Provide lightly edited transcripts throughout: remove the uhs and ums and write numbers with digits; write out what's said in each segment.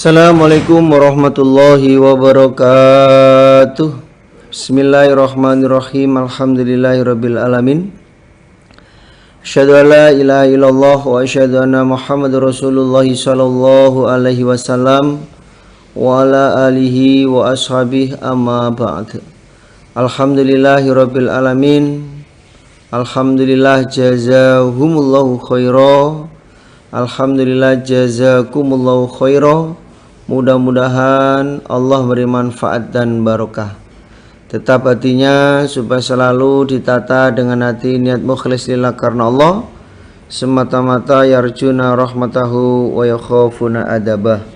Assalamualaikum warahmatullahi wabarakatuh. Bismillahirrahmanirrahim. Alhamdulillahirabbil alamin. Asyhadu an la ilaha illallah wa asyhadu anna Muhammadar Rasulullah sallallahu alaihi wasallam wa ala alihi wa ashabihi amma ba'd. Alhamdulillahirabbil alamin. Alhamdulillah jazahumullahu khaira. Alhamdulillah jazakumullahu khaira. Mudah-mudahan Allah beri manfaat dan barokah. Tetap hatinya supaya selalu ditata dengan hati niat mukhlis lillah karena Allah, semata-mata yarjuna rahmatahu wa yakhafuna adabah.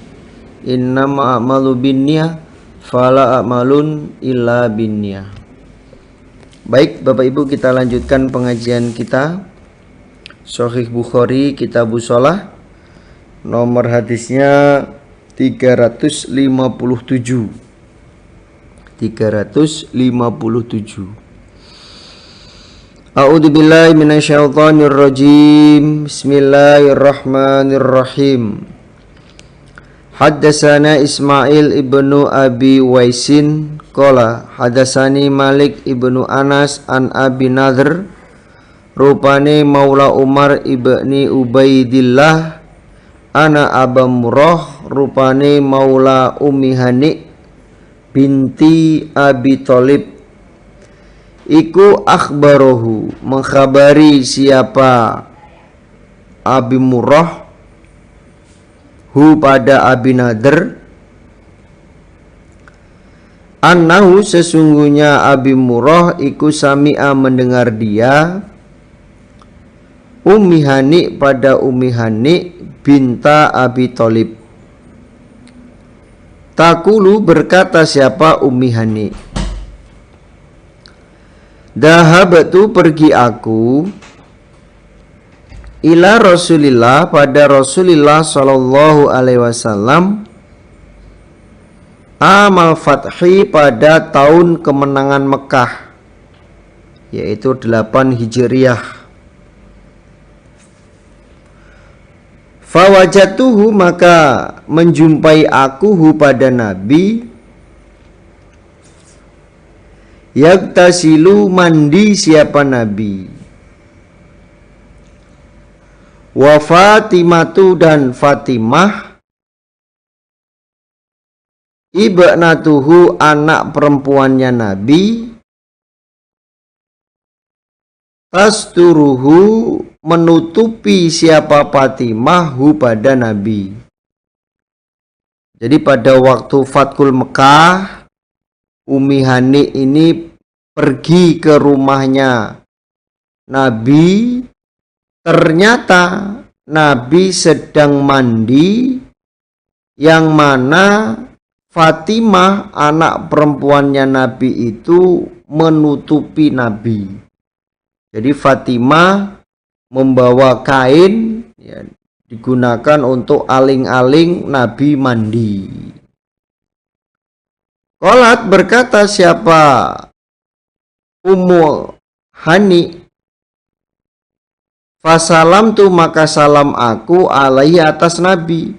Innama a'malu binniyah fala a'malun illa binniyah. Baik Bapak Ibu, kita lanjutkan pengajian kita Sahih Bukhari Kitabus Shalah, nomor hadisnya 357. A'udzubillahi minasyaitonir rajim. Bismillahirrahmanirrahim. Haddatsana Ismail ibnu Abi Waisin qala hadatsani Malik ibnu Anas an Abi Nadhr rupane Maula Umar ibni Ubaidillah ana Abamurrah rupane Maula Ummi Hani binti Abi Thalib iku akhbarohu mengkhabari siapa Abi Murrah hu pada Abi Nadhr annahu sesungguhnya Abi Murrah iku sami'a mendengar dia Ummi Hani pada Ummi Hani binta Abi Thalib. Takulu berkata siapa Ummi Hani, dahabatu pergi aku ila Rasulillah pada Rasulillah sallallahu alaihi wasallam amal fathi pada tahun kemenangan Mekah, yaitu 8 Hijriah. Fawajatuhu maka menjumpai aku hu pada Nabi yaktasilu mandi siapa Nabi wa Fatimatu dan Fatimah ibnatuhu anak perempuannya Nabi tasturuhu menutupi siapa Fatimah hu pada Nabi. Jadi pada waktu Fathul Mekah, Ummi Hani ini pergi ke rumahnya Nabi. Ternyata Nabi sedang mandi, yang mana Fatimah anak perempuannya Nabi itu menutupi Nabi. Jadi Fatimah membawa kain ya, digunakan untuk aling-aling Nabi mandi. Qalat berkata siapa Ummu Hani, fasalam tu maka salam aku alaihi atas Nabi.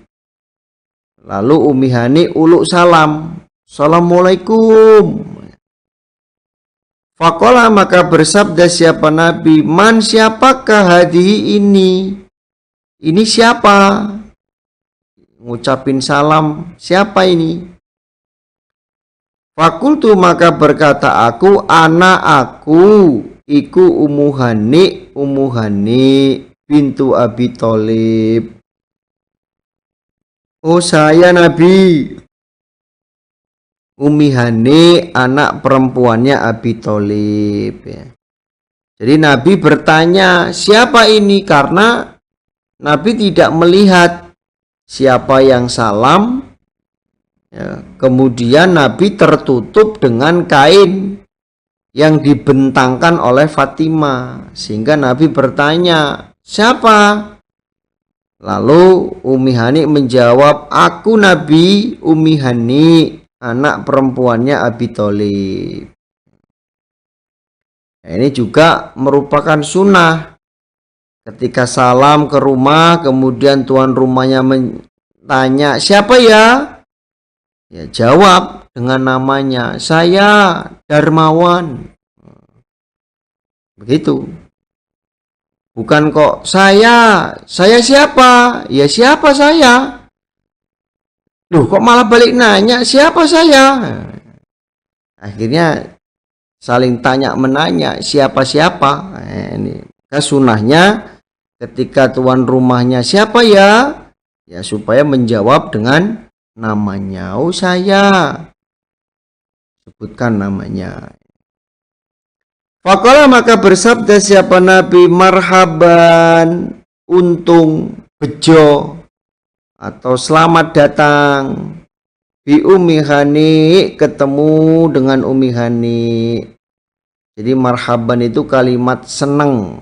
Lalu Ummi Hani uluk salam, assalamualaikum. Faqala maka bersabda siapa Nabi, man siapakah hadihi ini? Ini siapa? Ngucapin salam, siapa ini? Fakultu maka berkata aku, aku iku Ummu Hani bintu Abi Thalib. Oh saya Nabi. Ummi Hani anak perempuannya Abi Thalib ya. Jadi Nabi bertanya siapa ini, karena Nabi tidak melihat siapa yang salam ya. Kemudian Nabi tertutup dengan kain yang dibentangkan oleh Fatimah, sehingga Nabi bertanya siapa. Lalu Ummi Hani menjawab, aku Nabi Ummi Hani anak perempuannya Abi Thalib. Nah, ini juga merupakan sunnah. Ketika salam ke rumah, kemudian tuan rumahnya tanya, siapa ya? Ya jawab dengan namanya, saya Darmawan. Begitu. Bukan kok saya siapa? Ya siapa saya? Loh kok malah balik nanya siapa saya? Akhirnya saling tanya menanya siapa-siapa. Ini sunahnya ketika tuan rumahnya siapa ya? Ya supaya menjawab dengan namanya. Oh saya. Sebutkan namanya. Faqala maka bersabda siapa Nabi, marhaban, untung, bejo, atau selamat datang, bi Ummi Hani, ketemu dengan Ummi Hani. Jadi marhaban itu kalimat seneng.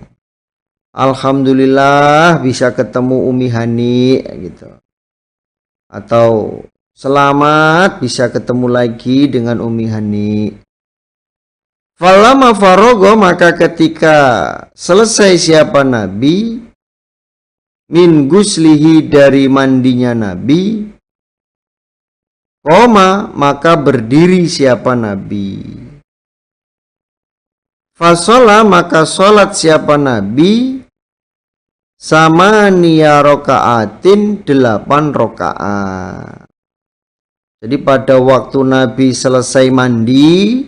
Alhamdulillah bisa ketemu Ummi Hani gitu. Atau selamat bisa ketemu lagi dengan Ummi Hani. Falamma farogo maka ketika selesai siapa Nabi min guslihi dari mandinya Nabi, koma maka berdiri siapa Nabi. Fasola maka sholat siapa Nabi sama niya rokaatin 8 rokaat. Jadi pada waktu Nabi selesai mandi,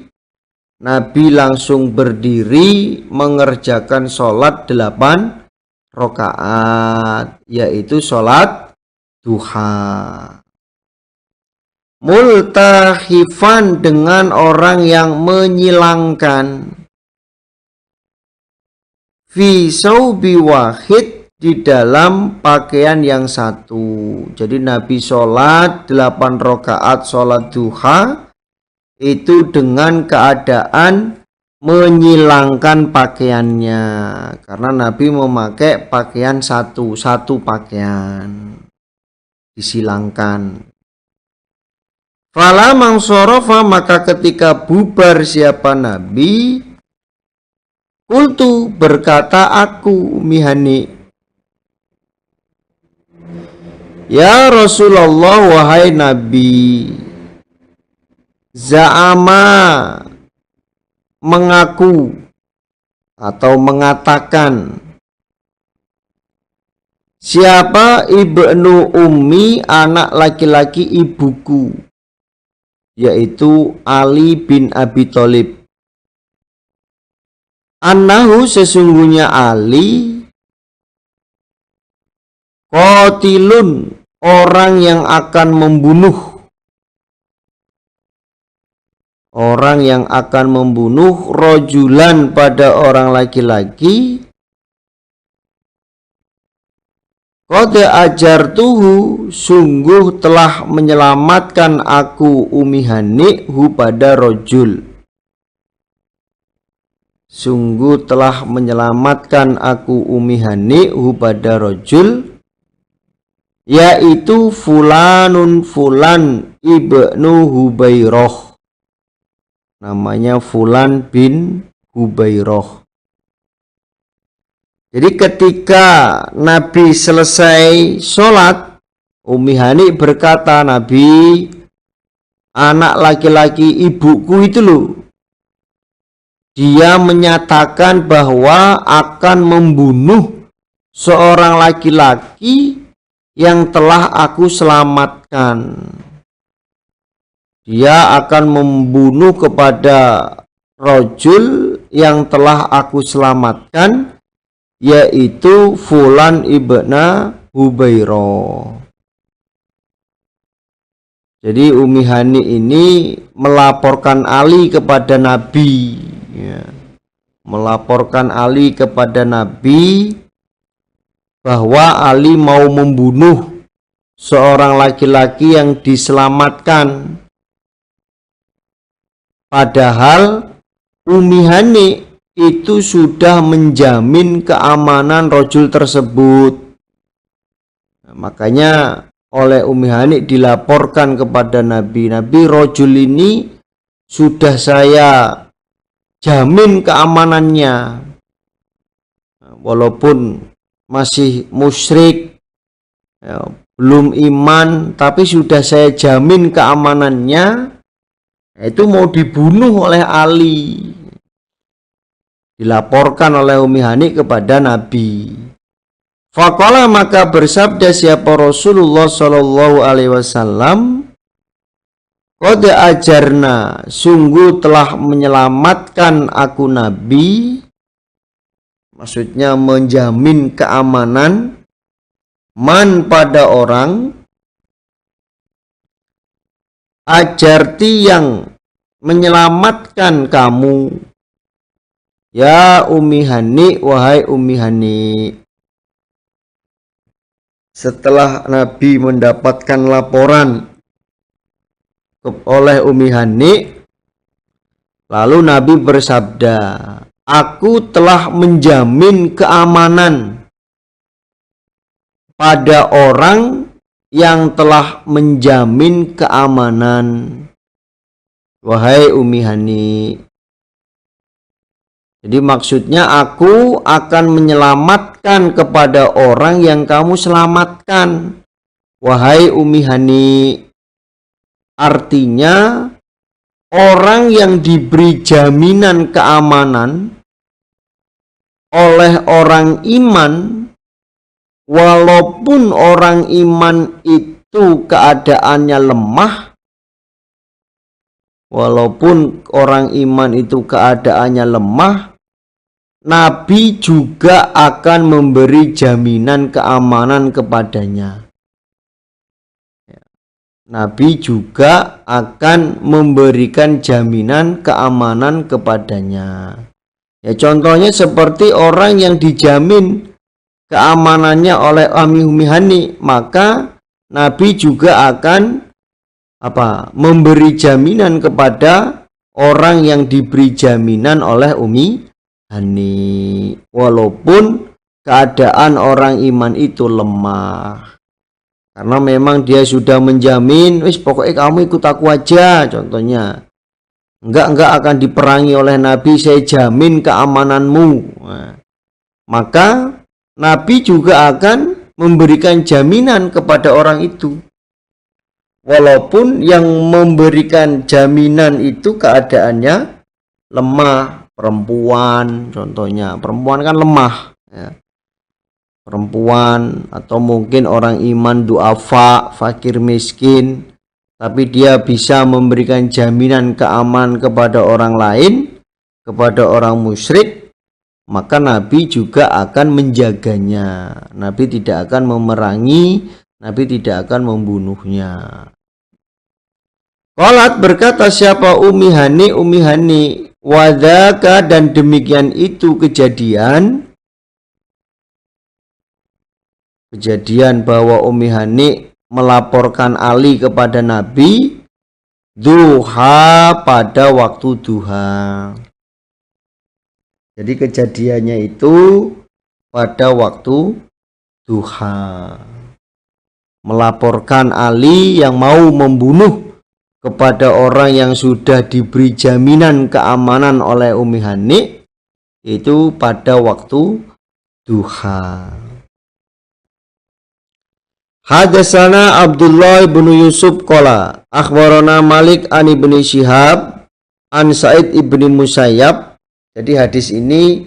Nabi langsung berdiri mengerjakan sholat 8 rokaat, yaitu sholat duha. Multahifan dengan orang yang menyilangkan, fi saubi wahid di dalam pakaian yang satu. Jadi Nabi sholat 8 rokaat sholat duha itu dengan keadaan menyilangkan pakaiannya, karena Nabi memakai pakaian satu pakaian disilangkan. Fala mangsorofa maka ketika bubar siapa Nabi, kultu berkata aku Ummi Hani, ya Rasulullah wahai Nabi, za'ama mengaku atau mengatakan siapa ibnu ummi anak laki-laki ibuku, yaitu Ali bin Abi Thalib, annahu sesungguhnya Ali qatilun orang yang akan membunuh, orang yang akan membunuh rojulan pada orang laki-laki, qad ajartuhu sungguh telah menyelamatkan aku Ummi Hani hu pada rojul, sungguh telah menyelamatkan aku Ummi Hani hu pada rojul, yaitu fulanun fulan ibnu Hubairoh, namanya Fulan bin Hubairoh. Jadi ketika Nabi selesai sholat, Ummi Hani berkata, Nabi, anak laki-laki ibuku itu loh, dia menyatakan bahwa akan membunuh seorang laki-laki yang telah aku selamatkan. Dia akan membunuh kepada rojul yang telah aku selamatkan, yaitu Fulan ibna Hubairoh. Jadi Ummi Hani ini melaporkan Ali kepada Nabi, ya. Melaporkan Ali kepada Nabi bahwa Ali mau membunuh seorang laki-laki yang diselamatkan. Padahal Ummi Hani itu sudah menjamin keamanan rojul tersebut. Nah, makanya oleh Ummi Hani dilaporkan kepada Nabi, Nabi, rojul ini sudah saya jamin keamanannya, walaupun masih musyrik, ya, belum iman, tapi sudah saya jamin keamanannya, itu mau dibunuh oleh Ali. Dilaporkan oleh Ummi Hani kepada Nabi. Faqala, maka bersabda siapa Rasulullah Shallallahu Alaihi Wasallam, qad ajarna, sungguh telah menyelamatkan aku Nabi, maksudnya menjamin keamanan, man pada orang, ajarti yang menyelamatkan kamu, ya Ummi Hani, wahai Ummi Hani. Setelah Nabi mendapatkan laporan oleh Ummi Hani, lalu Nabi bersabda, aku telah menjamin keamanan pada orang yang telah menjamin keamanan, wahai Ummi Hani. Jadi maksudnya aku akan menyelamatkan kepada orang yang kamu selamatkan, wahai Ummi Hani. Artinya orang yang diberi jaminan keamanan oleh orang iman, walaupun orang iman itu keadaannya lemah, Nabi juga akan memberi jaminan keamanan kepadanya. Nabi juga akan memberikan jaminan keamanan kepadanya. Ya, contohnya seperti orang yang dijamin keamanannya oleh Ummi Hani, maka Nabi juga akan memberi jaminan kepada orang yang diberi jaminan oleh Ummi Hani, walaupun keadaan orang iman itu lemah, karena memang dia sudah menjamin, wis pokoknya kamu ikut aku aja, contohnya enggak akan diperangi oleh Nabi, saya jamin keamananmu. Nah, maka Nabi juga akan memberikan jaminan kepada orang itu, walaupun yang memberikan jaminan itu keadaannya lemah. Perempuan, contohnya perempuan kan lemah, ya. Perempuan atau mungkin orang iman duafa, fakir miskin, tapi dia bisa memberikan jaminan keamanan kepada orang lain, kepada orang musyrik, maka Nabi juga akan menjaganya. Nabi tidak akan memerangi, Nabi tidak akan membunuhnya. Qalat, berkata siapa Ummi Hani, wadaka, dan demikian itu kejadian bahwa Ummi Hani melaporkan Ali kepada Nabi duha, pada waktu duha. Jadi kejadiannya itu pada waktu duha, melaporkan Ali yang mau membunuh kepada orang yang sudah diberi jaminan keamanan oleh Ummi Hani, itu pada waktu duha. Hadatsana Abdullah bin Yusuf qala akhbarana Malik an Ibnu Syihab an Sa'id ibni Musayyab. Jadi hadis ini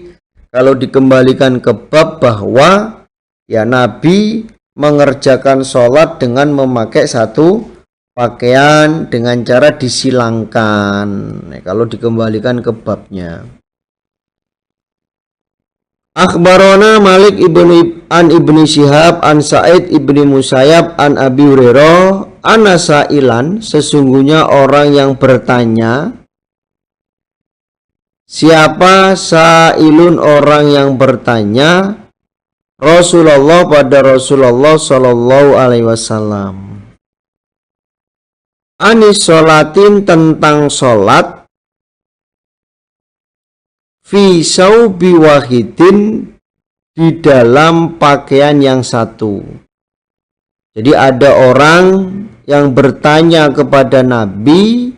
kalau dikembalikan ke bab bahwa ya Nabi mengerjakan sholat dengan memakai satu pakaian dengan cara disilangkan. Nah, kalau dikembalikan ke babnya, akhbarona Malik ibni Syihab an Sa'id ibni Musayyab an Abi Hurairah anna sa'ilan, sesungguhnya orang yang bertanya. Siapa sa'ilun, orang yang bertanya, Rasulullah pada Rasulullah Shallallahu Alaihi Wasallam, anis sholatin, tentang sholat, fi saubi wahidin, di dalam pakaian yang satu. Jadi ada orang yang bertanya kepada Nabi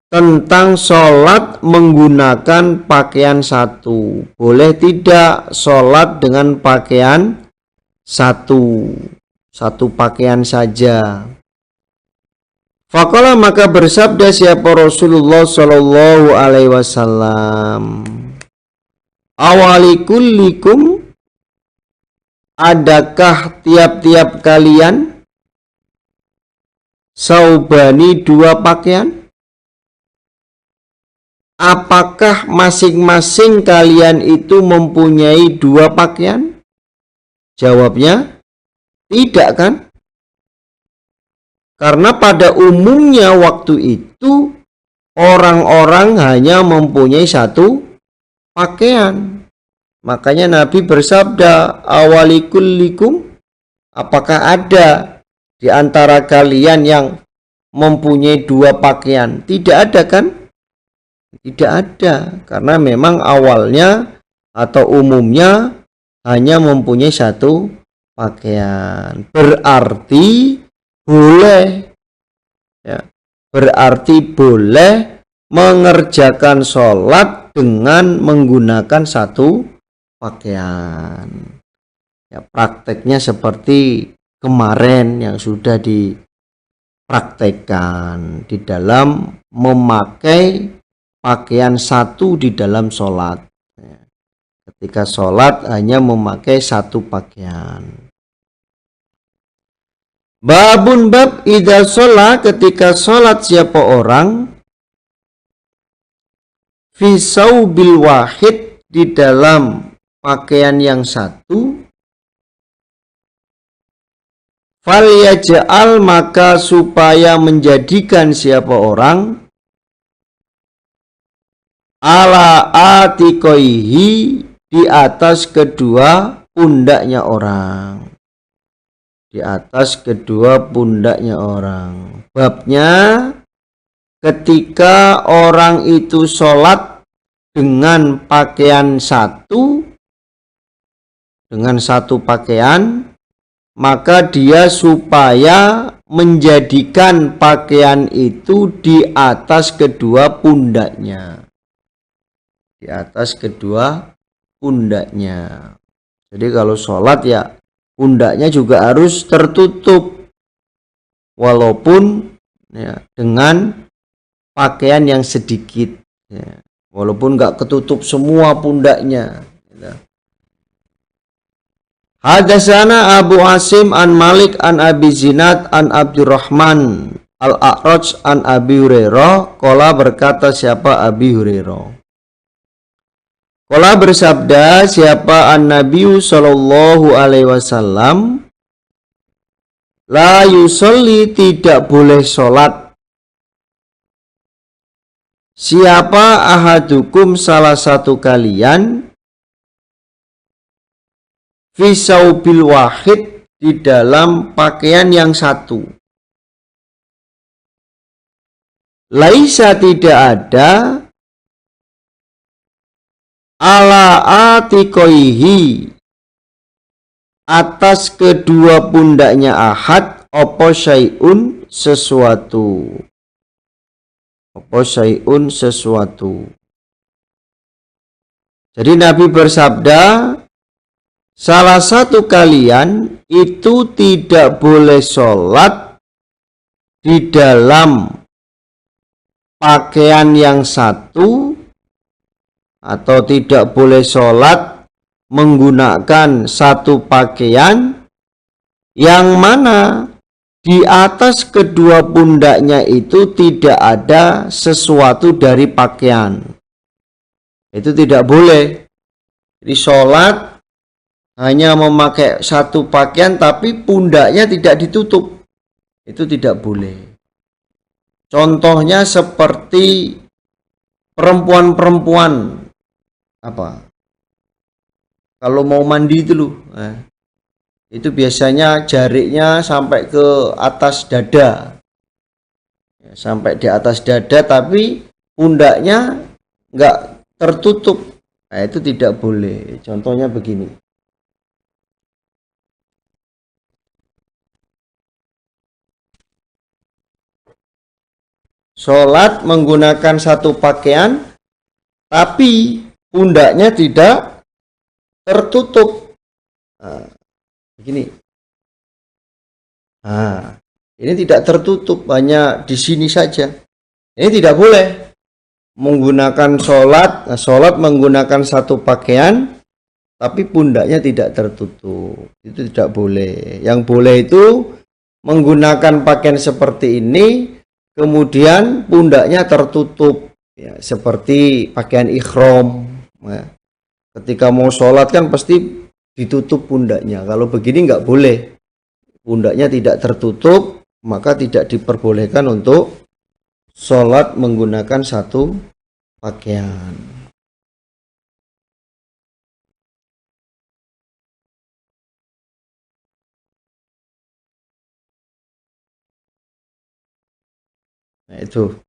tentang sholat menggunakan pakaian satu. Boleh tidak sholat dengan pakaian satu? satu pakaian saja. Faqala, maka bersabda siapa Rasulullah Shallallahu Alaihi Wasallam, awalikullikum, adakah tiap-tiap kalian saubani, dua pakaian? Apakah masing-masing kalian itu mempunyai dua pakaian? Jawabnya, tidak kan? Karena pada umumnya waktu itu orang-orang hanya mempunyai satu pakaian. Makanya Nabi bersabda, awalikullikum, apakah ada di antara kalian yang mempunyai dua pakaian? Tidak ada kan? Tidak ada, karena memang awalnya atau umumnya hanya mempunyai satu pakaian. Berarti boleh, ya, berarti boleh mengerjakan sholat dengan menggunakan satu pakaian. Ya, prakteknya seperti kemarin yang sudah dipraktekkan di dalam memakai pakaian satu di dalam sholat. Ketika sholat hanya memakai satu pakaian. Babun bab idza sholat, ketika sholat siapa orang fi saubil wahid, di dalam pakaian yang satu, falyaj'al, maka supaya menjadikan siapa orang ala atikoihi, di atas kedua pundaknya orang, di atas kedua pundaknya orang. Babnya, ketika orang itu sholat dengan pakaian satu, dengan satu pakaian, maka dia supaya menjadikan pakaian itu di atas kedua pundaknya, di atas kedua pundaknya. Jadi kalau sholat ya pundaknya juga harus tertutup, walaupun ya, dengan pakaian yang sedikit, ya, walaupun nggak ketutup semua pundaknya. Hadatsana Abu Asim an Malik an Abi Zinad an Abdurrahman al-A'raj an Abi Hurairah, qala, berkata siapa Abi Hurairah, qala bersabda siapa an-Nabi sallallahu alaihi wasallam, la yusolli, tidak boleh sholat siapa ahadukum, salah satu kalian, fi saubil wahid, di dalam pakaian yang satu. Laisa, tidak ada, ala atikoihi, atas kedua pundaknya ahad, opo syai'un, sesuatu, opo syai'un, sesuatu. Jadi Nabi bersabda, salah satu kalian itu tidak boleh sholat di dalam pakaian yang satu, atau tidak boleh sholat menggunakan satu pakaian yang mana di atas kedua pundaknya itu tidak ada sesuatu dari pakaian. Itu tidak boleh. Jadi sholat hanya memakai satu pakaian tapi pundaknya tidak ditutup, itu tidak boleh. Contohnya seperti perempuan-perempuan, apa, kalau mau mandi dulu, itu biasanya jariknya sampai ke atas dada, sampai di atas dada, tapi pundaknya nggak tertutup. Nah, itu tidak boleh. Contohnya begini. Sholat menggunakan satu pakaian, tapi pundaknya tidak tertutup. Nah, begini. Nah, ini tidak tertutup, hanya di sini saja. Ini tidak boleh menggunakan sholat menggunakan satu pakaian, tapi pundaknya tidak tertutup. Itu tidak boleh. Yang boleh itu menggunakan pakaian seperti ini, kemudian pundaknya tertutup, ya, seperti pakaian ikhram. Ya. Ketika mau sholat kan pasti ditutup pundaknya. Kalau begini nggak boleh. Pundaknya tidak tertutup, maka tidak diperbolehkan untuk sholat menggunakan satu pakaian. Nah, itu.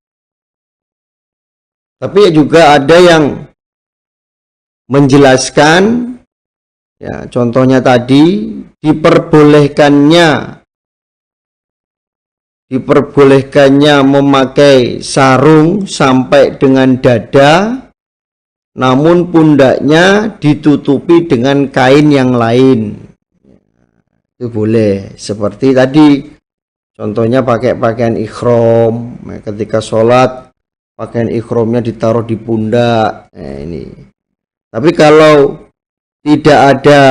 Tapi juga ada yang menjelaskan, ya, contohnya tadi diperbolehkannya memakai sarung sampai dengan dada, namun pundaknya ditutupi dengan kain yang lain. Itu boleh. Seperti tadi, contohnya pakai pakaian ikhram. Ketika sholat, pakaian ikhramnya ditaruh di pundak. Nah, ini. Tapi kalau tidak ada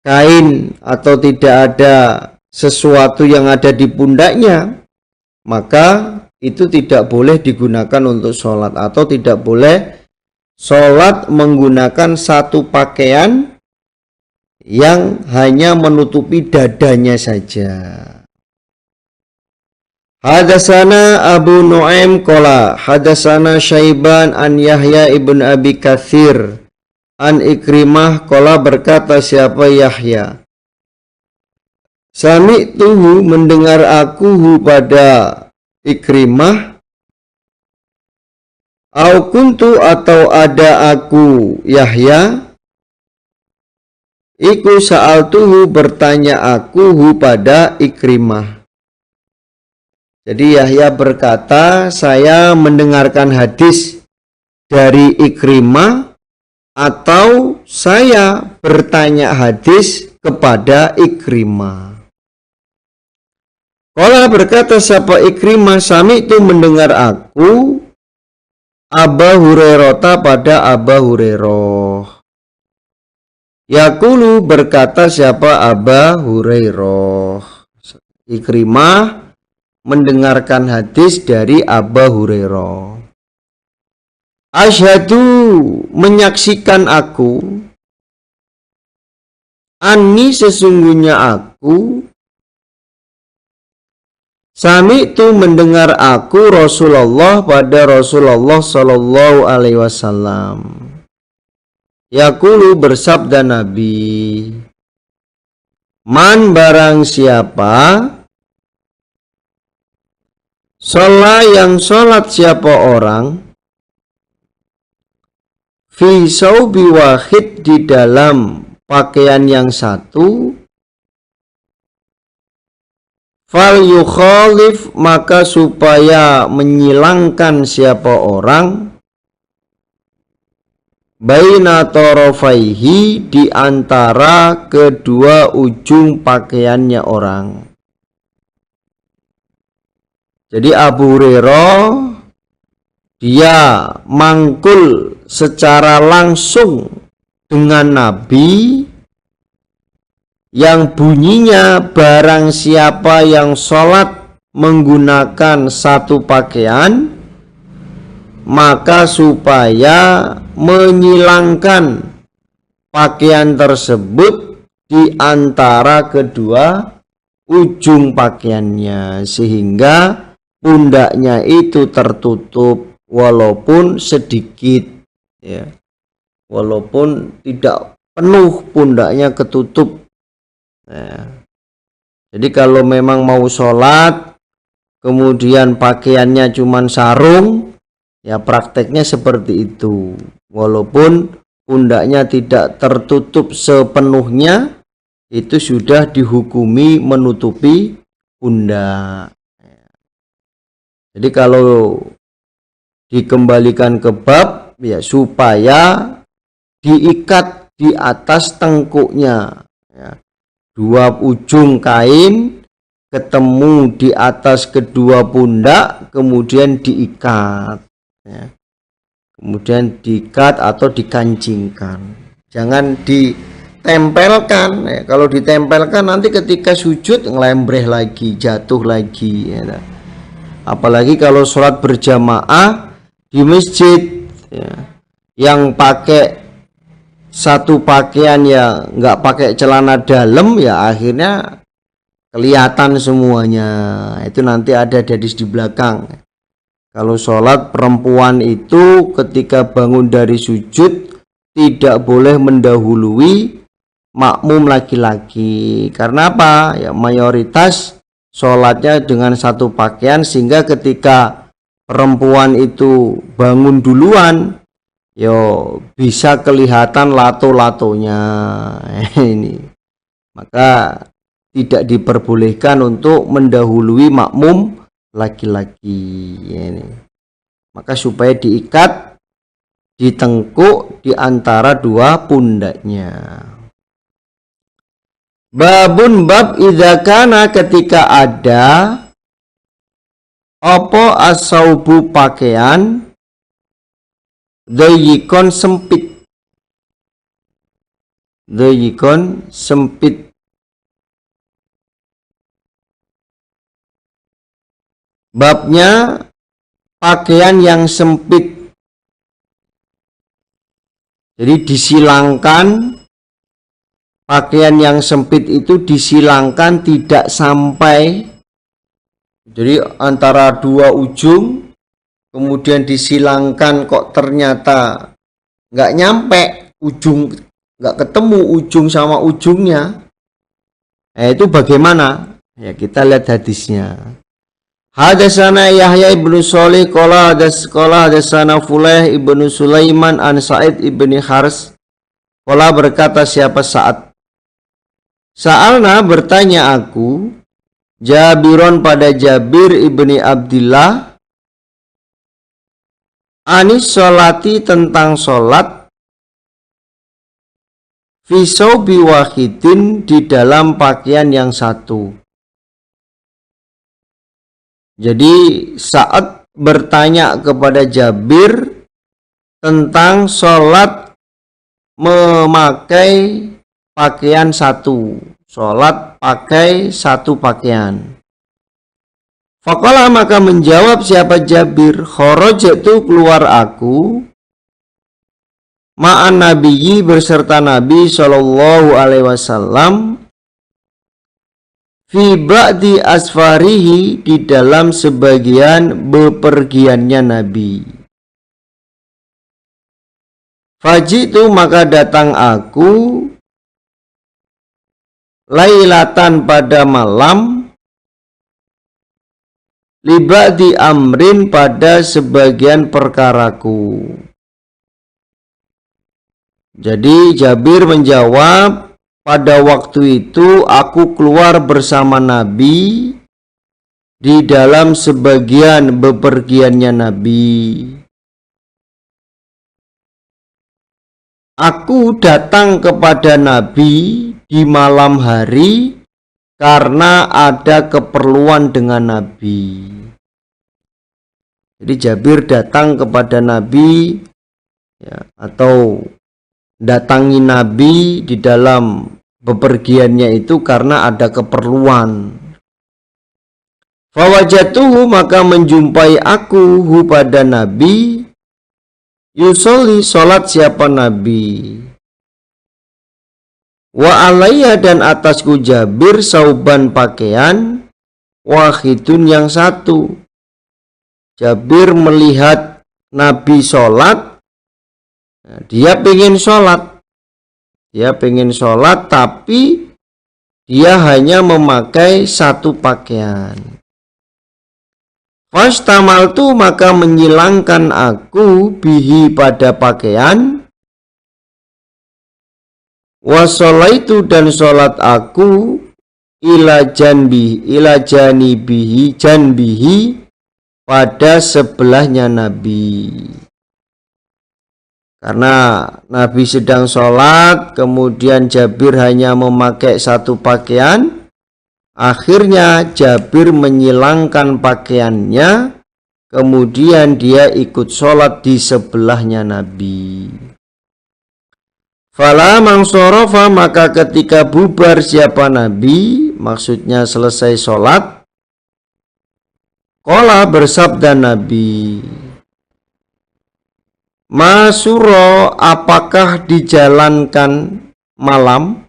kain atau tidak ada sesuatu yang ada di pundaknya, maka itu tidak boleh digunakan untuk sholat, atau tidak boleh sholat menggunakan satu pakaian yang hanya menutupi dadanya saja. Hadasana Abu Nu'aim qala hadasana Syaiban an Yahya ibn Abi Katsir an Ikrimah qala, berkata siapa Yahya, sami'tuhu mendengar aku pada Ikrimah, au kuntu atau ada aku Yahya, iku sa'altuhu bertanya aku pada Ikrimah. Jadi Yahya berkata, saya mendengarkan hadis dari Ikrimah, atau saya bertanya hadis kepada Ikrimah. Qala, berkata siapa Ikrimah, sami itu mendengar aku Aba Hurairah pada Aba Hurairah. Yaqulu, berkata siapa Aba Hurairah. Ikrimah mendengarkan hadis dari Aba Hurairah. Asyhadu, menyaksikan aku, anni sesungguhnya aku, sami itu mendengar aku Rasulullah pada Rasulullah Shallallahu Alaihi Wasallam. Yaqulu, bersabda Nabi, man barang siapa, sholat yang sholat siapa orang, fi saubi wahid di dalam pakaian yang satu, fal yukhalif maka supaya menyilangkan siapa orang, baina tarafaihi di antara kedua ujung pakaiannya orang. Jadi Abu Hurairah dia mangkul secara langsung dengan Nabi yang bunyinya barang siapa yang sholat menggunakan satu pakaian, maka supaya menyilangkan pakaian tersebut di antara kedua ujung pakaiannya, sehingga pundaknya itu tertutup walaupun sedikit, ya, walaupun tidak penuh pundaknya ketutup. Nah, jadi kalau memang mau sholat kemudian pakaiannya cuman sarung, ya prakteknya seperti itu, walaupun pundaknya tidak tertutup sepenuhnya, itu sudah dihukumi menutupi pundak. Jadi kalau dikembalikan ke bab, ya supaya diikat di atas tengkuknya, ya, dua ujung kain, ketemu di atas kedua pundak, kemudian diikat, ya. Kemudian diikat atau dikancingkan, jangan ditempelkan, ya. Kalau ditempelkan nanti ketika sujud ngelembreh lagi, jatuh lagi, ya. Apalagi kalau sholat berjamaah di masjid, ya, yang pakai satu pakaian, ya nggak pakai celana dalam, ya akhirnya kelihatan semuanya. Itu nanti ada hadis di belakang. Kalau sholat perempuan itu ketika bangun dari sujud tidak boleh mendahului makmum laki-laki. Karena apa? Ya mayoritas sholatnya dengan satu pakaian, sehingga ketika perempuan itu bangun duluan, yo bisa kelihatan lato-latonya. Ini maka tidak diperbolehkan untuk mendahului makmum laki-laki, ini. Maka supaya diikat di tengkuk di antara dua pundaknya. Babun bab idza kana, ketika ada apa asaubu pakaian dayikon sempit, dayikon sempit. Babnya pakaian yang sempit, jadi disilangkan. Pakaian yang sempit itu disilangkan, tidak sampai, jadi antara dua ujung kemudian disilangkan, kok ternyata nggak nyampe ujung, nggak ketemu ujung sama ujungnya. Itu bagaimana? Ya kita lihat hadisnya. Hadatsana Yahya ibnu Shalih qala hadatsana Fulaih ibnu Sulaiman an Sa'id ibni Hars qala, berkata siapa Sa'ad, Sa'alna bertanya aku, Jabiron pada Jabir ibni Abdillah, anis sholati tentang sholat, fi saubi wahidin di dalam pakaian yang satu. Jadi Sa'ad bertanya kepada Jabir tentang sholat memakai pakaian satu, sholat pakai satu pakaian. Faqala, maka menjawab siapa Jabir, kharajtu keluar aku, ma'an nabiyyi berserta Nabi sallallahu alaihi wasallam, fi ba'di asfarihi di dalam sebagian bepergiannya Nabi. Fajitu maka datang aku, lailatan pada malam, li ba'di amrin pada sebagian perkaraku. Jadi Jabir menjawab, pada waktu itu aku keluar bersama Nabi di dalam sebagian bepergiannya Nabi. Aku datang kepada Nabi di malam hari karena ada keperluan dengan Nabi. Jadi Jabir datang kepada Nabi, ya, atau datangi Nabi di dalam bepergiannya itu karena ada keperluan. Fawajatuhu maka menjumpai aku hu pada Nabi, yusolli sholat siapa Nabi, wa alaiya dan atasku Jabir sauban pakaian, wahidun yang satu. Jabir melihat Nabi sholat, dia pengen sholat, tapi dia hanya memakai satu pakaian. Fastamaltu maka menyilangkan aku bihi pada pakaian, wasolaitu dan sholat aku, ila janibihi janbihi pada sebelahnya Nabi. Karena Nabi sedang sholat, kemudian Jabir hanya memakai satu pakaian, Akhirnya Jabir menyilangkan pakaiannya, kemudian dia ikut sholat di sebelahnya Nabi. Fala mangsorofa, maka ketika bubar siapa Nabi, maksudnya selesai sholat, qala bersabda Nabi, Masuro, apakah dijalankan malam?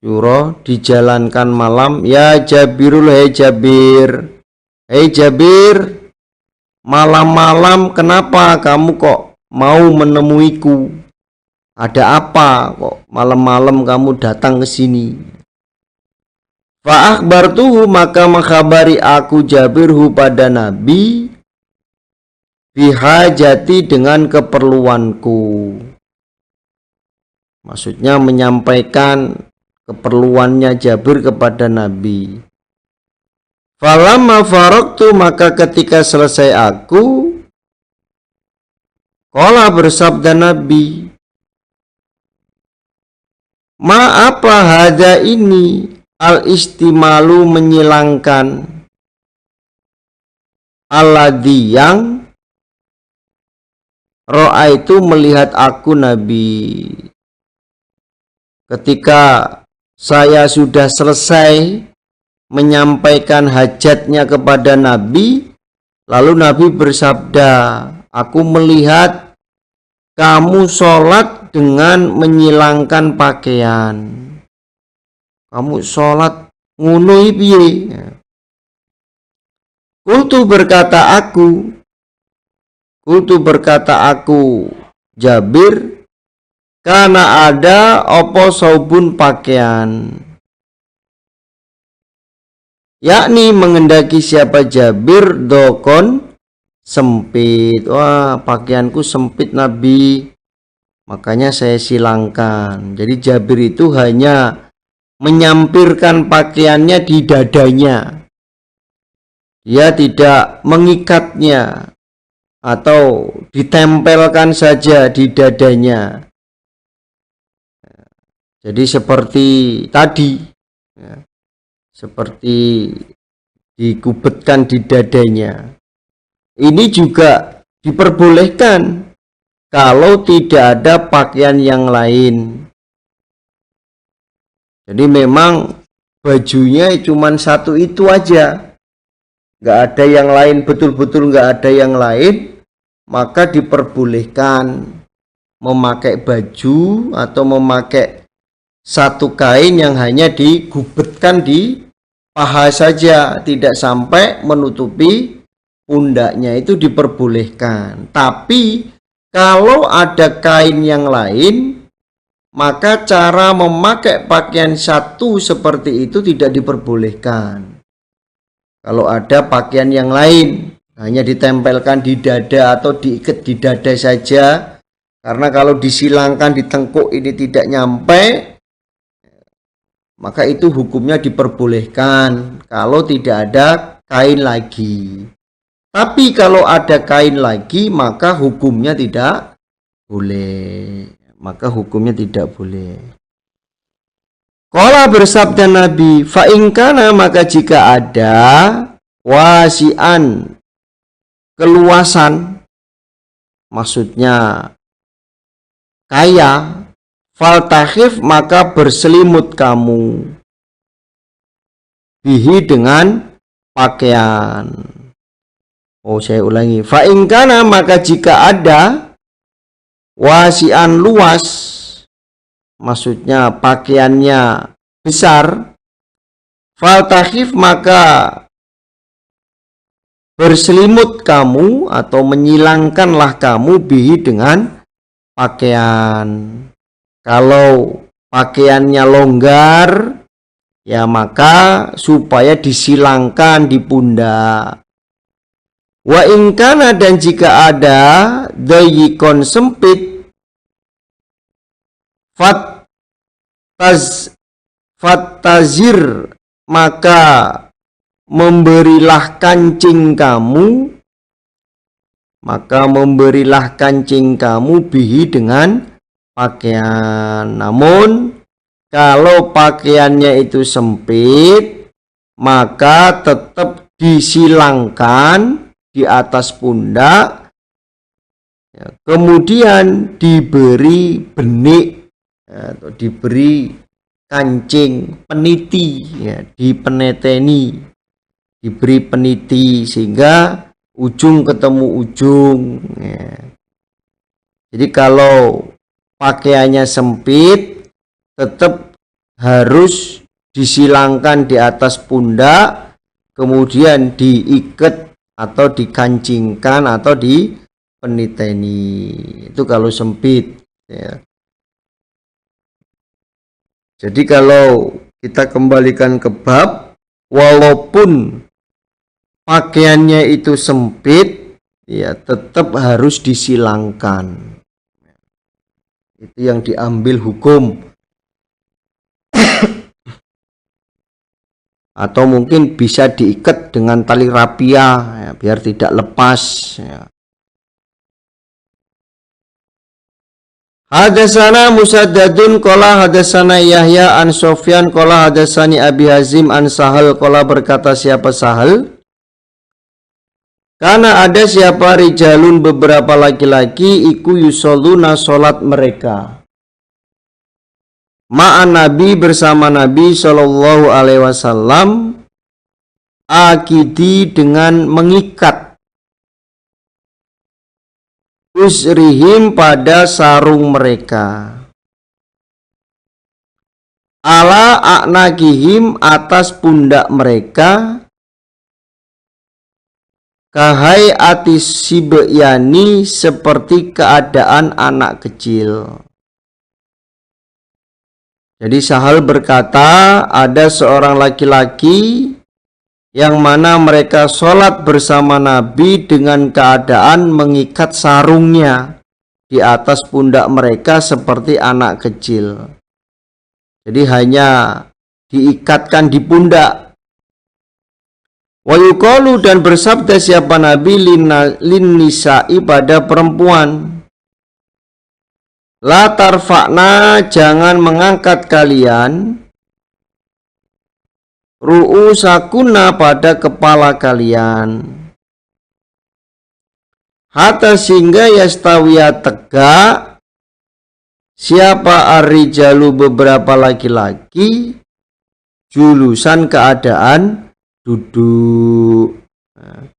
Syuro, dijalankan malam. Ya Jabirul, hei Jabir. Hei Jabir, malam-malam kenapa kamu kok mau menemuiku? Ada apa kok malam-malam kamu datang ke sini? Fa akhbartuhu, maka mengkhabari aku Jabirhu pada Nabi, bihajati, dengan keperluanku. Maksudnya menyampaikan keperluannya Jabir kepada Nabi. Falamma faraqtu, maka ketika selesai aku, qala bersabda Nabi, ma apa hada ini, al istimalu menyilangkan, alladhi yang ro'a itu melihat aku Nabi. Ketika saya sudah selesai menyampaikan hajatnya kepada Nabi, lalu Nabi bersabda, aku melihat kamu sholat dengan menyilangkan pakaian. Kamu sholat ngunui piye? Kultu berkata aku Jabir, karena ada opo saubun pakaian, yakni mengendaki siapa Jabir, dokon sempit. Wah, pakaianku sempit Nabi, makanya saya silangkan. Jadi Jabir itu hanya menyampirkan pakaiannya di dadanya, dia tidak mengikatnya atau ditempelkan saja di dadanya. Jadi seperti tadi, seperti dikubetkan di dadanya. Ini juga diperbolehkan kalau tidak ada pakaian yang lain. Jadi memang bajunya cuma satu itu aja, nggak ada yang lain, betul-betul nggak ada yang lain, maka diperbolehkan memakai baju atau memakai satu kain yang hanya digubetkan di paha saja, tidak sampai menutupi pundaknya, itu diperbolehkan. Tapi kalau ada kain yang lain, maka cara memakai pakaian satu seperti itu tidak diperbolehkan. Kalau ada pakaian yang lain hanya ditempelkan di dada atau diikat di dada saja, karena kalau disilangkan di tengkuk ini tidak nyampe, maka itu hukumnya diperbolehkan kalau tidak ada kain lagi. Tapi kalau ada kain lagi, maka hukumnya tidak boleh. Qala bersabda Nabi, fa in kana, maka jika ada wasian, keluasan, maksudnya kaya, faltakhif, maka berselimut kamu, bihi, dengan pakaian. Saya ulangi, fa in kana, maka jika ada wasian, luas, maksudnya pakaiannya besar, faltakhif, maka berselimut kamu atau menyilangkanlah kamu, bihi, dengan pakaian. Kalau pakaiannya longgar, ya maka supaya disilangkan di pundak. Wa in kana, dan jika ada dayikon, sempit, fattazir, maka memberilah kancing kamu, bihi, dengan pakaian. Namun kalau pakaiannya itu sempit, maka tetap disilangkan di atas pundak, ya, kemudian diberi benik atau diberi kancing peniti, ya, dipeneteni, diberi peniti sehingga ujung ketemu ujung, ya. Jadi kalau pakaiannya sempit, tetap harus disilangkan di atas pundak, kemudian diikat atau dikancingkan atau dipeniteni. Itu kalau sempit, ya. Jadi kalau kita kembalikan ke bab, walaupun pakaiannya itu sempit, ya tetap harus disilangkan. Itu yang diambil hukum. Atau mungkin bisa diikat dengan tali rapia, ya, biar tidak lepas, ya. Hadatsana Musaddadun qala hadatsana Yahya an Sofyan qala hadatsani Abi Hazim an Sahal qala, berkata siapa Sahal, karena ada siapa rijalun beberapa laki-laki iku yusalluna salat mereka ma'an Nabi bersama Nabi Shallallahu alaihi wasallam, akidi dengan mengikat, usrihim pada sarung mereka, ala a'naqihim atas pundak mereka, kahai atis sibyani seperti keadaan anak kecil. Jadi Sahal berkata, ada seorang laki-laki yang mana mereka sholat bersama Nabi dengan keadaan mengikat sarungnya di atas pundak mereka seperti anak kecil. Jadi hanya diikatkan di pundak. Wa yuqalu, dan bersabda siapa Nabi lin nisa'i pada perempuan, la tarfa'na, jangan mengangkat kalian, ru'usakunna, pada kepala kalian, hatta sehingga yastawiya tegak siapa ar-rijalu beberapa laki-laki, julusan keadaan duduk. Nah,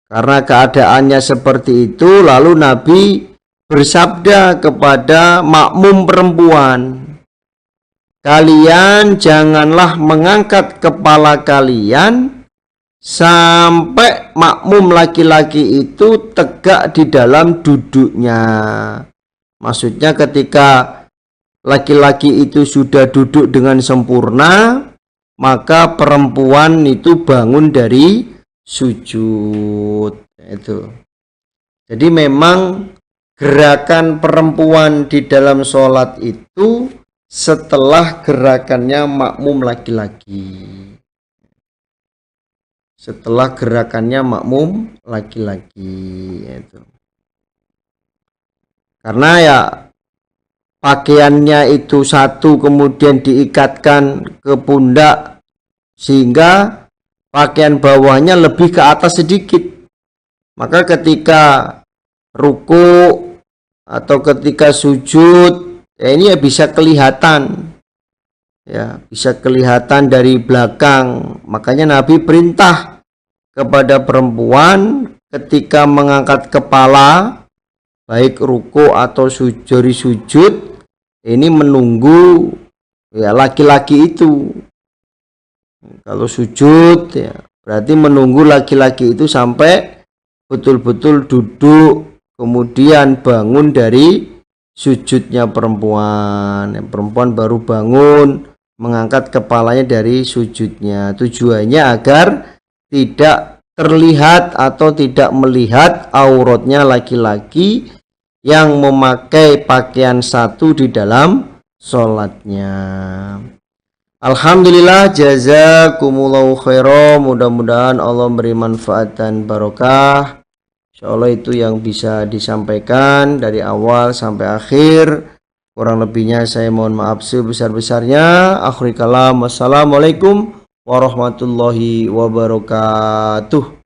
karena keadaannya seperti itu, lalu Nabi bersabda kepada makmum perempuan, kalian janganlah mengangkat kepala kalian sampai makmum laki-laki itu tegak di dalam duduknya. Maksudnya ketika laki-laki itu sudah duduk dengan sempurna, maka perempuan itu bangun dari sujud. Itu. Jadi memang gerakan perempuan di dalam sholat itu setelah gerakannya makmum laki-laki. Setelah gerakannya makmum laki-laki. Itu. Karena ya pakaiannya itu satu kemudian diikatkan ke pundak sehingga pakaian bawahnya lebih ke atas sedikit. Maka ketika ruku atau ketika sujud, ya ini ya bisa kelihatan, ya bisa kelihatan dari belakang. Makanya Nabi perintah kepada perempuan ketika mengangkat kepala, baik ruku atau sujud, ini menunggu ya laki-laki itu. Kalau sujud ya berarti menunggu laki-laki itu sampai betul-betul duduk, kemudian bangun dari sujudnya perempuan. Perempuan baru bangun mengangkat kepalanya dari sujudnya. Tujuannya agar tidak terlihat atau tidak melihat auratnya laki-laki yang memakai pakaian satu di dalam sholatnya. Alhamdulillah, jazakumullahu khairan. Mudah-mudahan Allah beri manfaat dan barokah. Insyaallah itu yang bisa disampaikan dari awal sampai akhir. Kurang lebihnya saya mohon maaf sebesar-besarnya. Akhirul kalam. Wassalamualaikum warahmatullahi wabarakatuh.